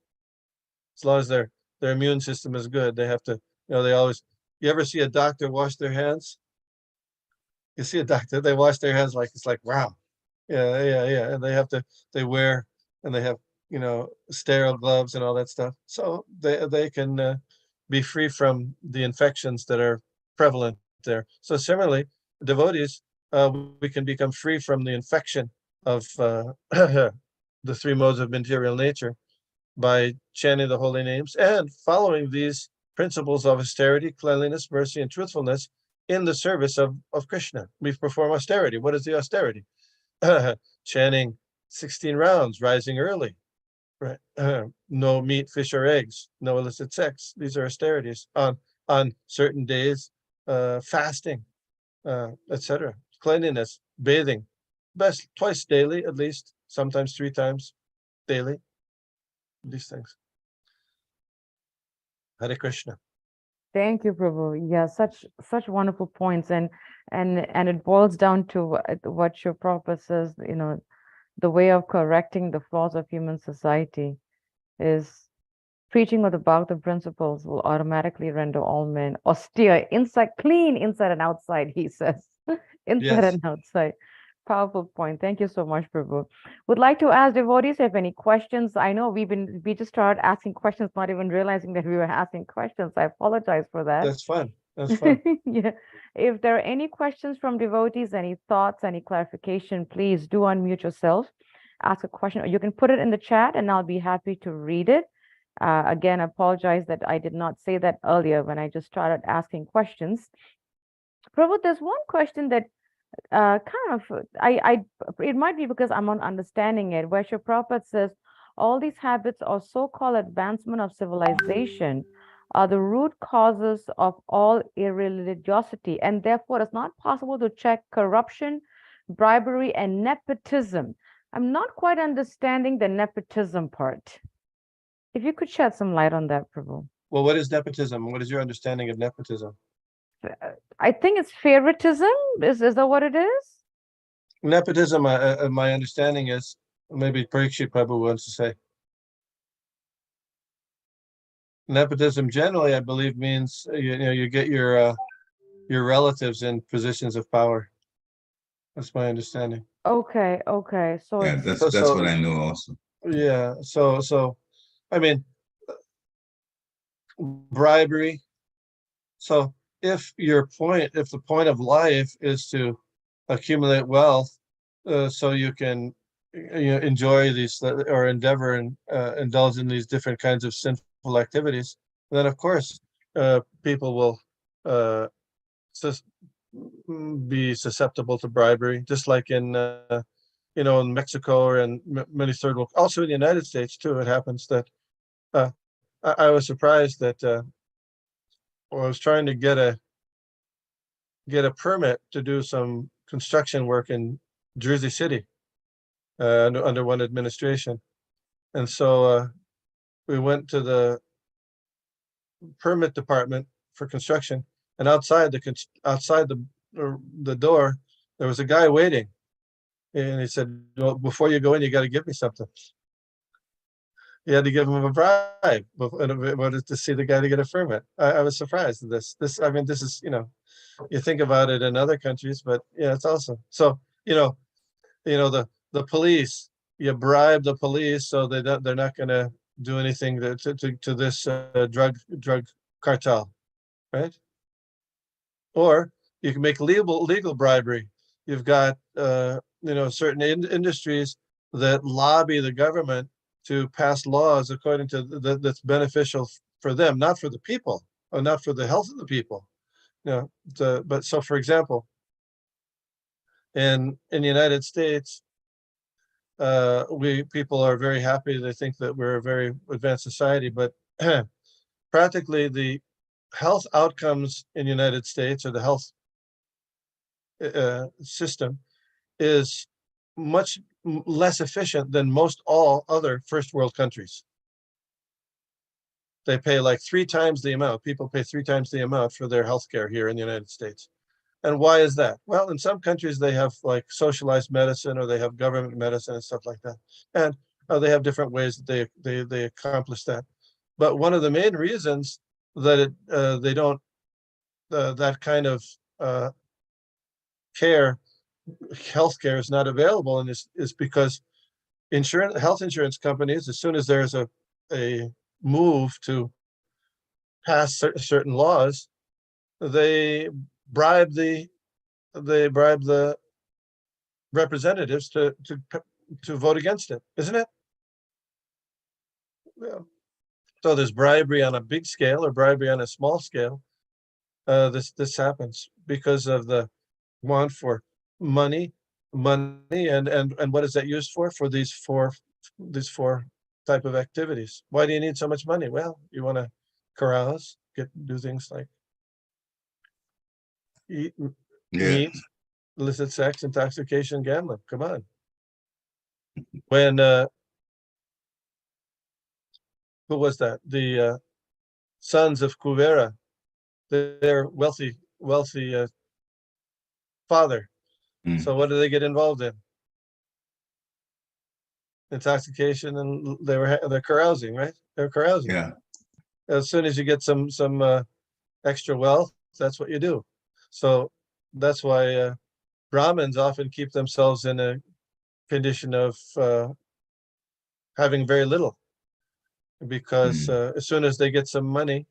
As long as their immune system is good, they have to, they always, you ever see a doctor wash their hands? You see a doctor, they wash their hands like, it's like, wow. Yeah. And they wear, and they have, sterile gloves and all that stuff. So they can be free from the infections that are prevalent there. So similarly, devotees, we can become free from the infection of the three modes of material nature by chanting the holy names and following these principles of austerity, cleanliness, mercy, and truthfulness in the service of Krishna. We perform austerity. What is the austerity? Chanting 16 rounds, rising early, right? No meat, fish, or eggs, no illicit sex. These are austerities. On certain days, fasting, etc. Cleanliness, bathing, best twice daily at least, sometimes 3 times daily. These things. Hare Krishna. Thank you, Prabhu. Yeah, such wonderful points, and it boils down to what your Prabhupada says. The way of correcting the flaws of human society is preaching of the Bhagavad principles will automatically render all men austere, clean inside and outside. He says, inside Yes. and outside. Powerful point. Thank you so much, Prabhu. Would like to ask devotees if any questions. I know we just started asking questions, not even realizing that we were asking questions. I apologize for that. That's fun. That's fun. Yeah. If there are any questions from devotees, any thoughts, any clarification, please do unmute yourself. Ask a question, or you can put it in the chat and I'll be happy to read it. Again, I apologize that I did not say that earlier when I just started asking questions. Prabhu, there's one question that it might be because I'm not understanding it, where Srila Prabhupada says, all these habits or so-called advancement of civilization are the root causes of all irreligiosity, and therefore it's not possible to check corruption, bribery, and nepotism. I'm not quite understanding the nepotism part. If you could shed some light on that, Prabhu. Well, what is nepotism? What is your understanding of nepotism? I think it's favoritism. Is that what it is? Nepotism, my understanding is, maybe Parikshit Prabhu wants to say. Nepotism generally, I believe, means you get your relatives in positions of power. That's my understanding. Okay. So Yeah, it's that's what I know also. Yeah. So, I mean, bribery. So if the point of life is to accumulate wealth, so you can enjoy these or endeavor and indulge in these different kinds of sinful activities, then of course people will be susceptible to bribery, just like in in Mexico or in many third world, also in the United States too. It happens that I was surprised that I was trying to get a permit to do some construction work in Jersey City under one administration, and so we went to the permit department for construction, and outside the door there was a guy waiting, and he said, "Well, before you go in, you got to give me something." You had to give him a bribe in order to see the guy to get a permit. I was surprised at this. I mean, this is, you think about it in other countries, but yeah, it's awesome. So, the police, you bribe the police so they're not going to do anything to this drug cartel, right? Or you can make legal bribery. You've got certain industries that lobby the government to pass laws according to that's beneficial for them, not for the people, or not for the health of the people. But so, for example, in the United States, people are very happy. They think that we're a very advanced society, but practically the health outcomes in the United States, or the health system, is much less efficient than most all other first world countries. They pay like 3 times the amount. People pay 3 times the amount for their health care here in the United States. And why is that? Well, in some countries they have like socialized medicine, or they have government medicine and stuff like that. And they have different ways that they accomplish that. But one of the main reasons that they don't that kind of healthcare is not available, and is because health insurance companies, as soon as there's a move to pass certain laws, they bribe the representatives to vote against it, isn't it? Yeah. So there's bribery on a big scale or bribery on a small scale. This happens because of the want for money, and what is that used for? For these four type of activities. Why do you need so much money? Well, you want to carouse, do things like eat meat, illicit sex, intoxication, gambling. Come on. When who was that? The sons of Kuvera, their wealthy father. So what do they get involved in? Intoxication, and they're carousing, right? They're carousing. Yeah. As soon as you get some extra wealth, that's what you do. So that's why Brahmins often keep themselves in a condition of having very little, because as soon as they get some money,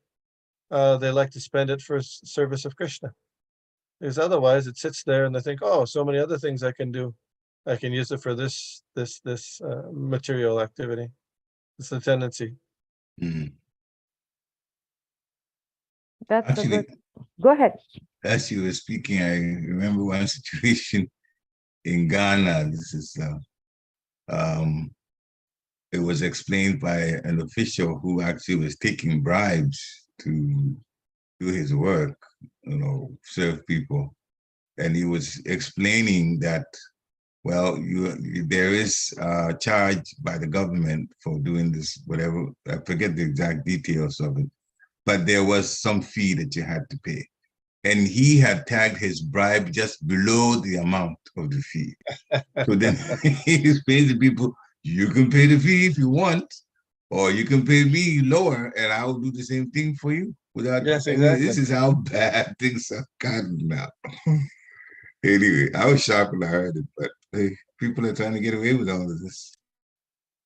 they like to spend it for service of Krishna. Because otherwise it sits there and they think, oh, so many other things I can do. I can use it for this material activity. It's the tendency. Mm. That's a Actually, good. Go ahead. as you were speaking, I remember one situation in Ghana. This is it was explained by an official who actually was taking bribes to do his work, serve people. And he was explaining that, well, there is a charge by the government for doing this, whatever, I forget the exact details of it, but there was some fee that you had to pay. And he had tagged his bribe just below the amount of the fee. So then he explained to people, you can pay the fee if you want, or you can pay me lower and I will do the same thing for you. Yes, I mean, exactly. this is how bad things have gotten now. Anyway, I was shocked when I heard it, but hey, people are trying to get away with all of this.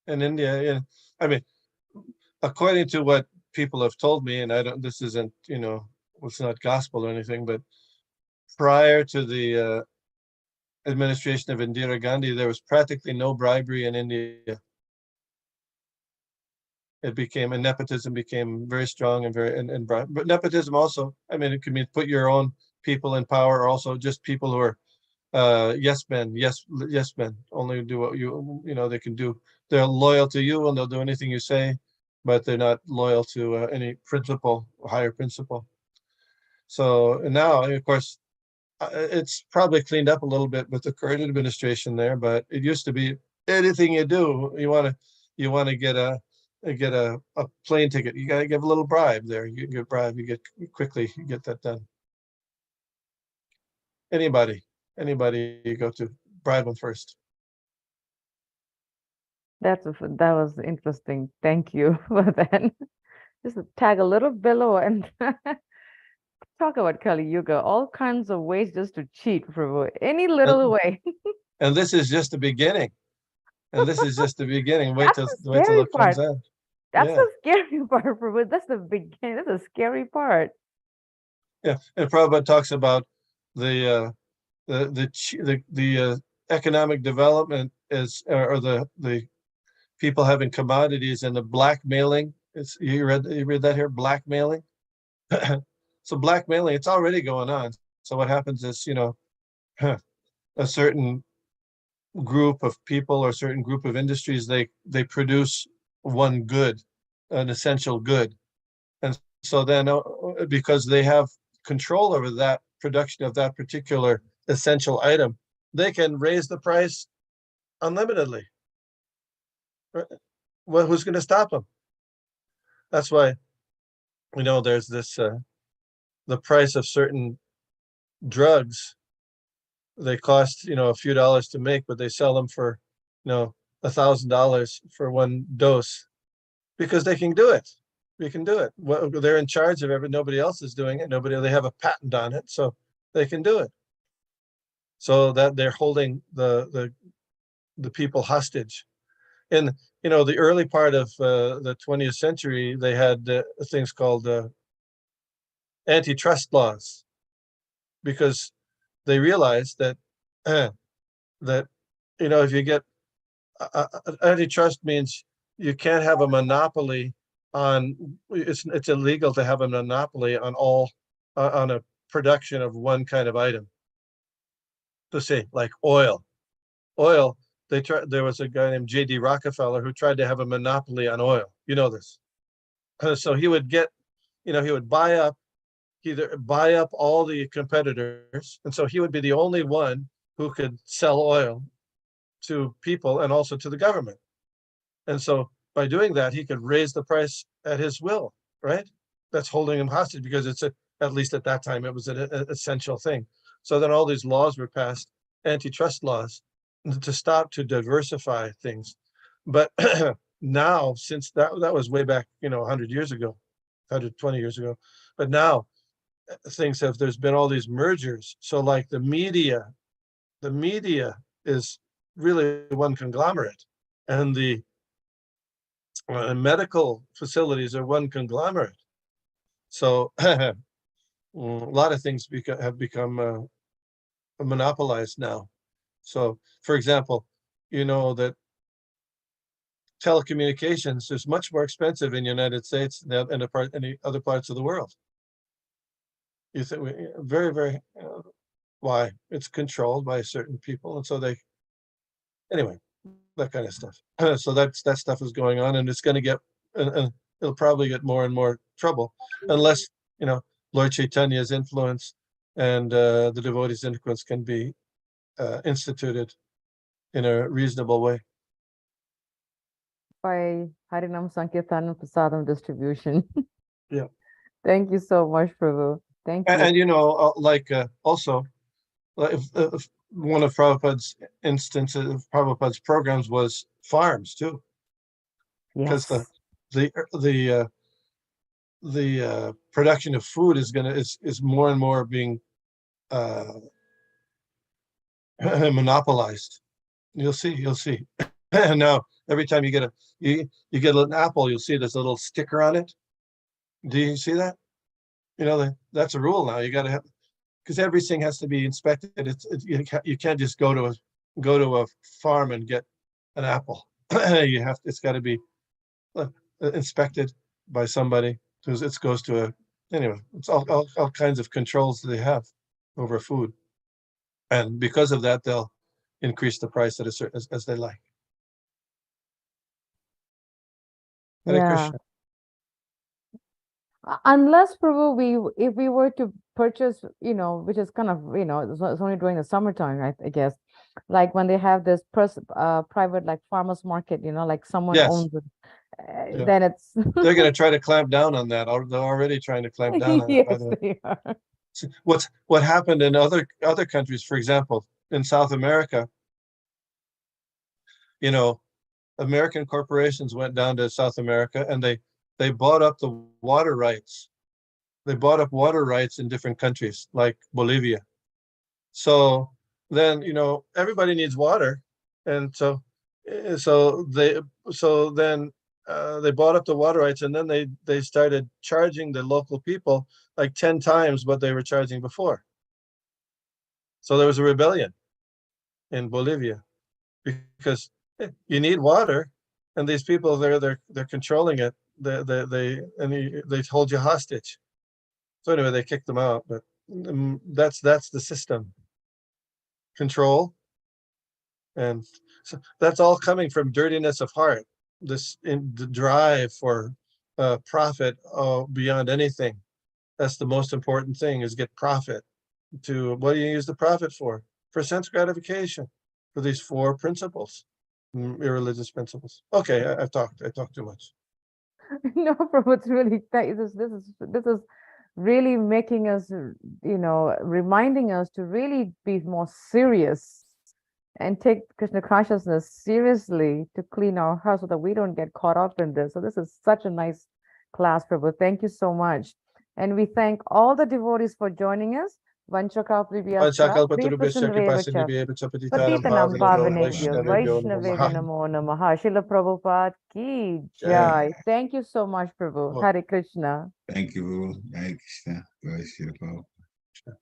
In India, yeah. I mean, according to what people have told me, and this isn't, it's not gospel or anything, but prior to the administration of Indira Gandhi, there was practically no bribery in India. And nepotism became very strong but nepotism also, I mean, it could mean put your own people in power, or also just people who are yes men, yes men, only do what they can do. They're loyal to you and they'll do anything you say, but they're not loyal to any principle, higher principle. So now, of course, it's probably cleaned up a little bit with the current administration there, but it used to be anything you do, you want to get a plane ticket, you got to give a little bribe there. You get bribe, you get that done. Anybody you go to, bribe them first. That was interesting. Thank you for that. Just to tag a little below and talk about Kali Yuga, all kinds of ways just to cheat, Prabhu. Any little And, way. and this is just the beginning. And this is just the beginning. That's the Wait till scary it comes part. out. That's Yeah. the scary part, Prabhu. That's the beginning. That's the scary part. Yeah. And Prabhupada talks about the economic development or the people having commodities and the blackmailing. You read that here, blackmailing. So blackmailing, it's already going on. So what happens is, a certain group of people or a certain group of industries, they produce one good, an essential good. And so then because they have control over that production of that particular essential item, they can raise the price unlimitedly. Well, who's going to stop them? That's why, there's this, the price of certain drugs, they cost, a few dollars to make, but they sell them for, $1,000 for one dose because they can do it. We can do it. Well, they're in charge of nobody else is doing it. They have a patent on it, so they can do it. So that they're holding the people hostage. In the early part of the 20th century, they had things called antitrust laws, because they realized that that if you get antitrust means you can't have a monopoly on, it's illegal to have a monopoly on all on a production of one kind of item. To say, like oil, there was a guy named J.D. Rockefeller who tried to have a monopoly on oil. You know this. So he would he would either buy up all the competitors, and so he would be the only one who could sell oil to people and also to the government. And so by doing that, he could raise the price at his will, right? That's holding him hostage, because at least at that time, it was an essential thing. So then all these laws were passed, antitrust laws, to diversify things. But now, since that was way back, 100 years ago, 120 years ago, but now there's been all these mergers. So like the media the media is really one conglomerate, and the medical facilities are one conglomerate. So a lot of things have become monopolized now. So, for example, you know that telecommunications is much more expensive in the United States than in any other parts of the world. You think very, very why? It's controlled by certain people, and so they anyway, that kind of stuff. So that stuff is going on, and it's going to get, and it'll probably get more and more trouble unless Lord Chaitanya's influence and the devotees' influence can be instituted in a reasonable way. By Harinam Sankirtan and Prasadam distribution. Yeah. Thank you so much, Prabhu. Thank you. And also, if one of Prabhupada's instances of Prabhupada's programs was farms too, because Yes. the production of food is more and more being monopolized. You'll see. And now every time you get an apple, you'll see there's a little sticker on it. Do you see that? That's a rule now. You got to have, because everything has to be inspected. You can't just go to a farm and get an apple. It's got to be inspected by somebody. It goes to it's all kinds of controls they have over food, and because of that, they'll increase the price at a certain as they like. Hare Yeah. Krishna. Unless, Prabhu, if we were to purchase, which is kind of, it's only during the summertime, I guess, like when they have this private, like farmers market, like someone Yes. owns it, Yeah. then it's. They're going to try to clamp down on that. They're already trying to clamp down on it, by Yes, the way. they are. What happened in other countries, for example, in South America, American corporations went down to South America and they bought up the water rights. They bought up water rights in different countries like Bolivia. So then, everybody needs water, and so then they bought up the water rights, and then they started charging the local people like 10 times what they were charging before. So there was a rebellion in Bolivia because you need water, and these people they're controlling it. They hold you hostage. So anyway, they kicked them out. But that's the system. Control, and so that's all coming from dirtiness of heart. The drive for profit beyond anything. That's the most important thing, is get profit. What do you use the profit for? For sense gratification, for these 4 principles, irreligious principles. Okay, I talked too much. No, Prabhu, it's really this is really making us, reminding us to really be more serious and take Krishna consciousness seriously, to clean our hearts so that we don't get caught up in this. So this is such a nice class, Prabhu. Thank you so much. And we thank all the devotees for joining us. Vanchakalpibhyascha, Kripasindevacha, Patitanam Pavanebhyo, Vaishnavebhyo Namo Namaha. Srila Prabhupada ki jai. Thank you so much, Prabhu. Hare Krishna. Thank you, Hare Krishna. Jai Shri Prabhupada.